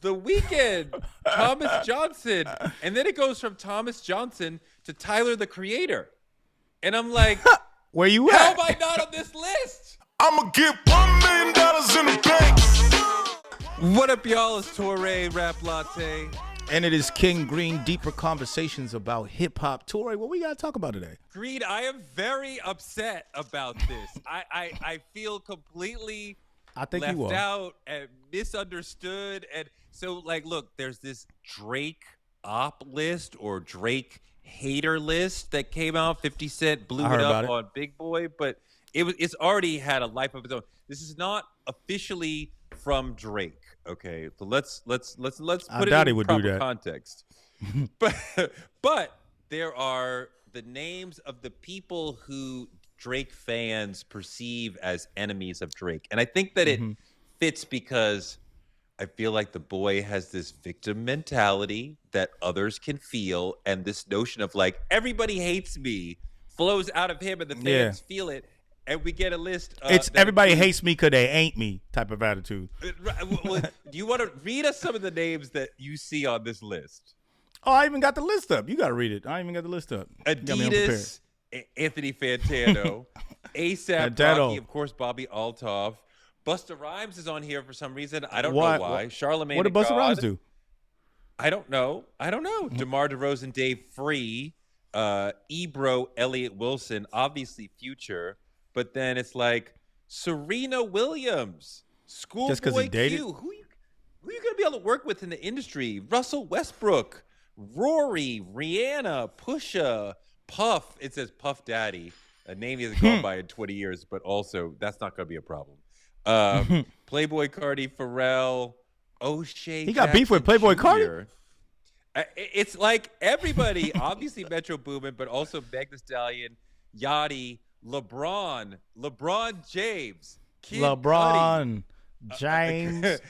The Weeknd, Thomas Johnson, and then it goes from Thomas Johnson to Tyler the Creator, and I'm like, where you how at? am I not on this list? I'ma get $1 million in the bank. What up, y'all? It's Torre Rap Latte. And it is King Green, deeper conversations about hip hop. Torre, what we got to talk about today? Green, I am very upset about this. I feel completely left out and misunderstood. And so, like, look, there's this Drake Opp List or Drake hater list that came out. 50 Cent blew it up on Big Boy, but it's already had a life of its own. This is not officially from Drake. Okay, so let's put it in proper context. but there are the names of the people who Drake fans perceive as enemies of Drake, and I think that it fits because I feel like the boy has this victim mentality that others can feel, and this notion of like everybody hates me flows out of him, and the fans feel it. And we get a list. It's everybody hates me because they ain't me type of attitude. Well, do you want to read us some of the names that you see on this list? Oh, I even got the list up. You got to read it. I even got the list up. Adidas, Anthony Fantano, ASAP Rocky, of course, Bobby Altoff. Busta Rhymes is on here for some reason. I don't know why. Charlamagne. What did Busta Rhymes do? I don't know. DeMar DeRozan, Dave Free, Ebro, Elliott Wilson, obviously Future. But then it's like Serena Williams, Schoolboy Q. Who you gonna be able to work with in the industry? Russell Westbrook, Rory, Rihanna, Pusha, Puff. It says Puff Daddy, a name he hasn't gone by in 20 years, but also that's not gonna be a problem. Playboy Cardi, Pharrell, O'Shea. He got beef with Playboy Cardi. It's like everybody, obviously Metro Boomin, but also Meg Thee Stallion, Yachty. LeBron James, Kid LeBron Cudi, James,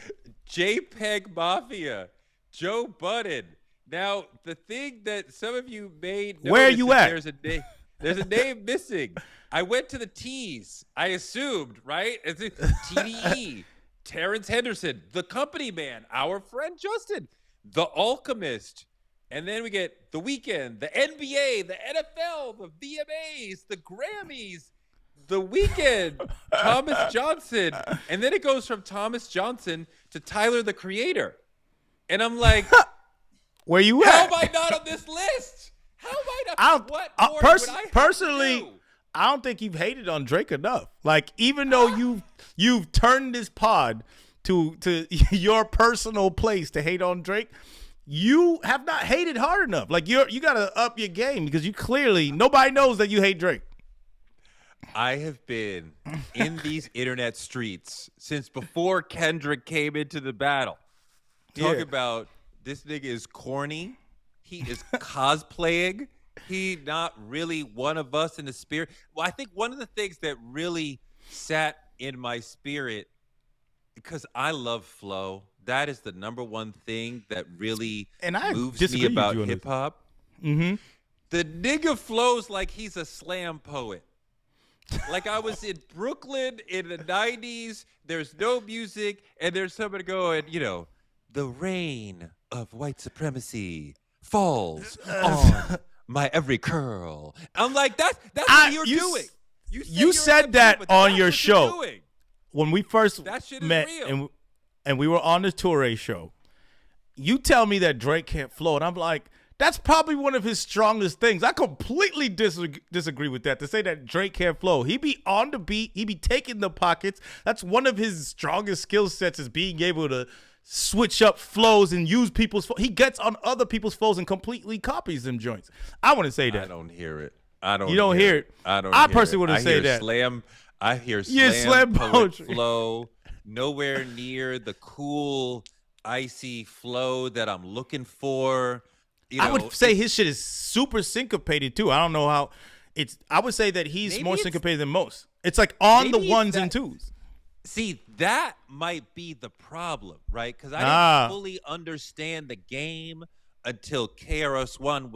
JPEG Mafia, Joe Budden. Now, the thing that some of you may know, where are you at? There's a name missing. I went to the T's. I assumed, right? It's TDE, Terrence Henderson, The Company Man, our friend Justin, The Alchemist. And then we get The Weeknd, the NBA, the NFL, the VMAs, the Grammys, The Weeknd, Thomas Johnson. And then it goes from Thomas Johnson to Tyler the Creator. And I'm like, where you at? How am I not on this list? How am I not? Personally, I don't think you've hated on Drake enough. Like, even though you've turned this pod to your personal place to hate on Drake, you have not hated hard enough. Like, you got to up your game because you clearly, nobody knows that you hate Drake. I have been in these internet streets since before Kendrick came into the battle. Talking about this nigga is corny. He is cosplaying. He not really one of us in the spirit. Well, I think one of the things that really sat in my spirit, because I love flow. That is the number one thing that really moves me about hip hop. Mm-hmm. The nigga flows like he's a slam poet. Like I was in Brooklyn in the 90s. There's no music, and there's somebody going, the rain of white supremacy falls on my every curl. I'm like, that's what you're doing. You said that on your show when we first met, and we were on the Torre show. You tell me that Drake can't flow, and I'm like, that's probably one of his strongest things. I completely disagree with that. To say that Drake can't flow, he be on the beat, he be taking the pockets. That's one of his strongest skill sets, is being able to switch up flows and use people's flows. He gets on other people's flows and completely copies them joints. I want to say that. I don't hear it. You don't hear it. I personally want to say that. I hear slam poetry flow. Nowhere near the cool, icy flow that I'm looking for. I would say his shit is super syncopated too. I don't know how I would say that he's more syncopated than most. It's like on the ones and twos. See, that might be the problem, right? Because I didn't fully understand the game until KRS-One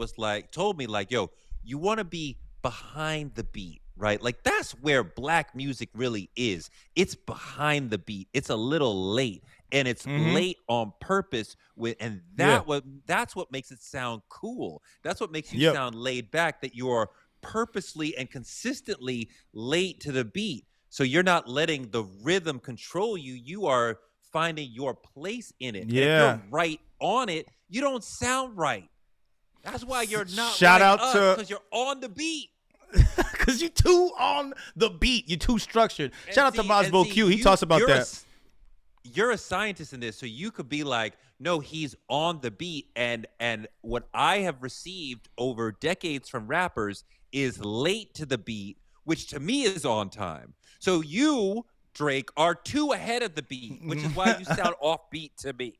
told me, yo, you want to be behind the beat, right? Like, that's where black music really is. It's behind the beat. It's a little late. and it's late on purpose. That's what makes it sound cool. That's what makes you sound laid back, that you're purposely and consistently late to the beat. So you're not letting the rhythm control you. You are finding your place in it. Yeah. And if you're right on it, you don't sound right. That's why you're not Shout like out us, to because you're on the beat. Because you too on the beat. You're too structured. Shout out to Mosbo Q. He talks about that. You're a scientist in this, so you could be like, no, he's on the beat. And what I have received over decades from rappers is late to the beat, which to me is on time. So you, Drake, are too ahead of the beat, which is why you sound offbeat to me.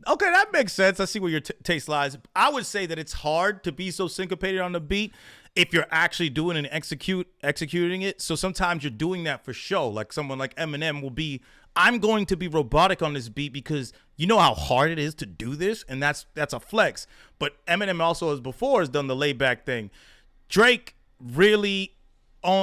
Okay, that makes sense. I see where your taste lies. I would say that it's hard to be so syncopated on the beat if you're actually doing and executing it. So sometimes you're doing that for show. Like someone like Eminem will be, I'm going to be robotic on this beat because you know how hard it is to do this, and that's a flex. But Eminem also has done the laid back thing. Drake really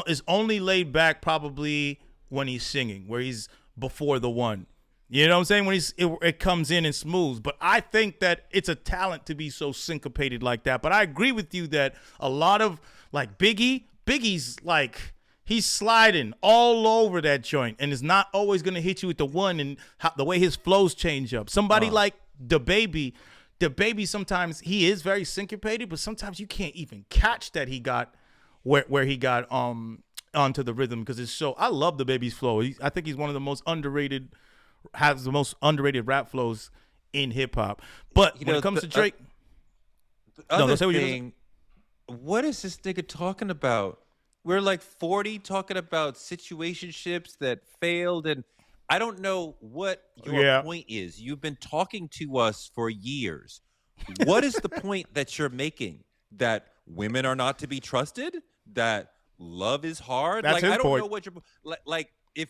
is only laid back probably when he's singing, where he's before the one. You know what I'm saying? When it comes in and smooths. But I think that it's a talent to be so syncopated like that. But I agree with you that a lot of, like, Biggie's like, he's sliding all over that joint and is not always going to hit you with the one, and the way his flows change up. Somebody like DaBaby sometimes he is very syncopated, but sometimes you can't even catch that he got where he got onto the rhythm, because it's so. I love DaBaby's flow. I think he's one of the most underrated. Has the most underrated rap flows in hip hop. But when it comes to Drake, what is this nigga talking about? We're like 40 talking about situationships that failed, and I don't know what your point is. You've been talking to us for years. What is the point that you're making? That women are not to be trusted? That love is hard? That's his I don't point. know what you're like. If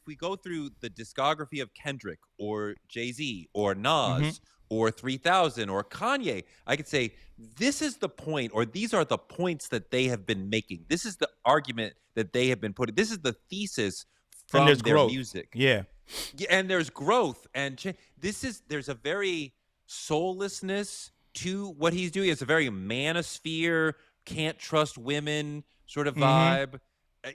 we go through the discography of Kendrick or Jay-Z or Nas or 3000 or Kanye, I could say this is the point, or these are the points that they have been making. This is the argument that they have been putting. This is the thesis from their music. Yeah, and there's growth, and there's a very soullessness to what he's doing. It's a very manosphere, can't trust women sort of vibe.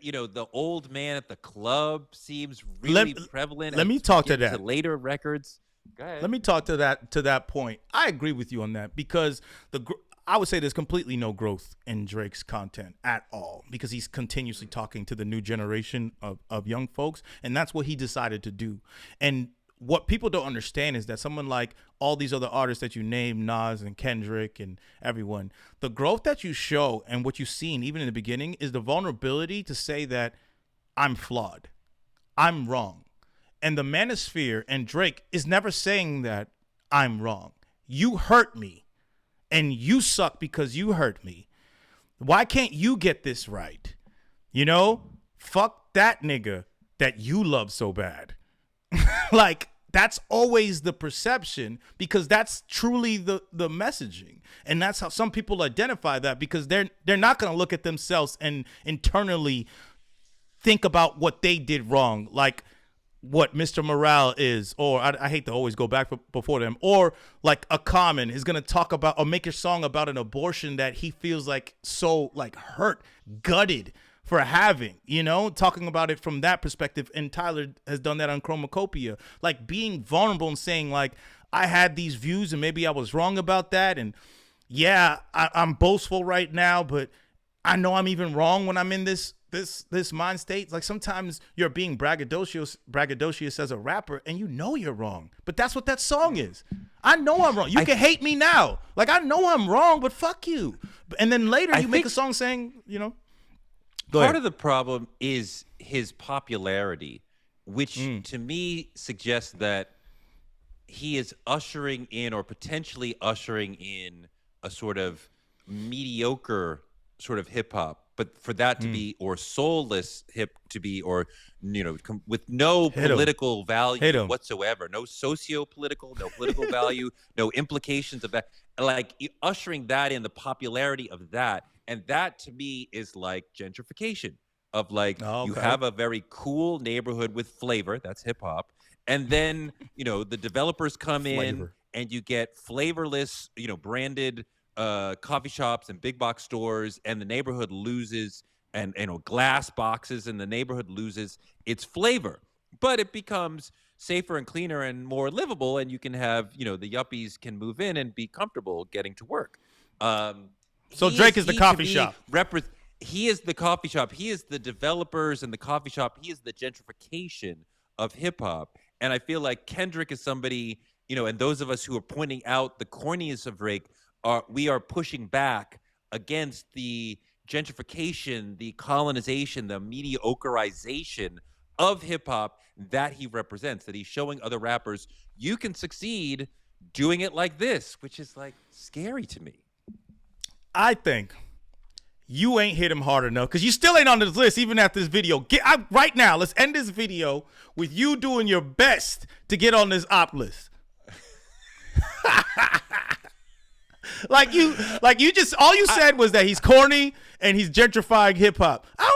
You know, the old man at the club seems really prevalent. Let me talk to that. To later records. Go ahead. Let me talk to that point. I agree with you on that, because I would say there's completely no growth in Drake's content at all, because he's continuously talking to the new generation of young folks, and that's what he decided to do. And what people don't understand is that someone like all these other artists that you name, Nas and Kendrick and everyone, the growth that you show and what you've seen even in the beginning is the vulnerability to say that I'm flawed, I'm wrong. And the manosphere and Drake is never saying that I'm wrong. You hurt me and you suck because you hurt me. Why can't you get this right? You know, fuck that nigga that you love so bad. Like, that's always the perception, because that's truly the messaging. And that's how some people identify that, because they're not going to look at themselves and internally think about what they did wrong, like what Mr. Morale is, or I hate to always go back before them, or like a Common is going to talk about or make a song about an abortion that he feels like so like hurt, gutted for having, you know, talking about it from that perspective. And Tyler has done that on Chromacopia, like being vulnerable and saying like, I had these views and maybe I was wrong about that. And yeah, I'm boastful right now, but I know I'm even wrong when I'm in this mind state. Like sometimes you're being braggadocious as a rapper and you know you're wrong, but that's what that song is. I know I'm wrong. You can hate me now. Like I know I'm wrong, but fuck you. And then later you make a song saying, you know, part of the problem is his popularity, which to me suggests that he is ushering in, or potentially ushering in, a sort of mediocre sort of hip hop, but for that to be, or soulless hip to be, or, you know, with no political value whatsoever, no socio-political, no political value, no implications of that, like ushering that in, the popularity of that. And that to me is like gentrification of like, you have a very cool neighborhood with flavor, that's hip hop, And then, the developers come in and you get flavorless, branded coffee shops and big box stores, and the neighborhood loses, and glass boxes, and the neighborhood loses its flavor. But it becomes safer and cleaner and more livable, and you can have, the yuppies can move in and be comfortable getting to work. So Drake is the coffee shop. He is the coffee shop. He is the developers and the coffee shop. He is the gentrification of hip hop. And I feel like Kendrick is somebody, and those of us who are pointing out the corniness of Drake, we are pushing back against the gentrification, the colonization, the mediocreization of hip hop that he represents, that he's showing other rappers, you can succeed doing it like this, which is like scary to me. I think you ain't hit him hard enough because you still ain't on this list even after this video. Get out right now. Let's end this video with you doing your best to get on this op list. Like you just all you said was that he's corny and he's gentrifying hip hop. I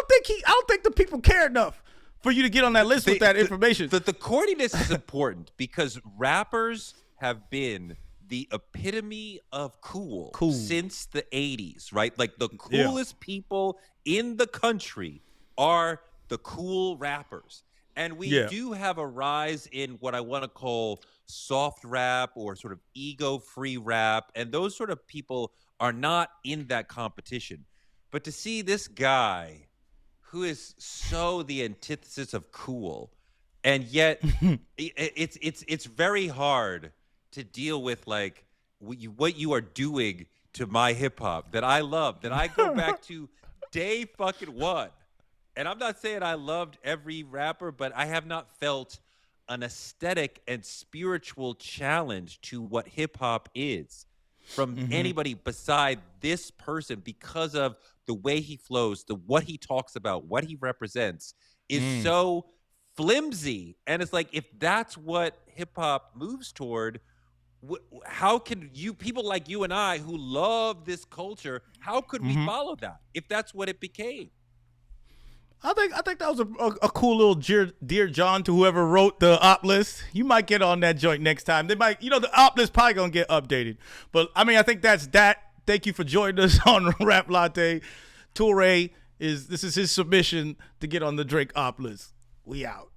don't think the people care enough for you to get on that list with that information. The corniness is important because rappers have been the epitome of cool since the 80s, right? Like the coolest people in the country are the cool rappers. And we do have a rise in what I want to call soft rap or sort of ego-free rap. And those sort of people are not in that competition. But to see this guy who is so the antithesis of cool, and yet it's very hard to deal with like what you are doing to my hip hop that I love, that I go back to day fucking one. And I'm not saying I loved every rapper, but I have not felt an aesthetic and spiritual challenge to what hip hop is from anybody beside this person, because of the way he flows, what he talks about, what he represents is so flimsy. And it's like, if that's what hip hop moves toward, how can people like you and I who love this culture, how could we follow that if that's what it became? I think that was a cool little Dear John to whoever wrote the op list. You might get on that joint next time. They might, the op list probably gonna get updated. But I mean, I think that's that. Thank you for joining us on Rap Latte. Toure this is his submission to get on the Drake op list. We out.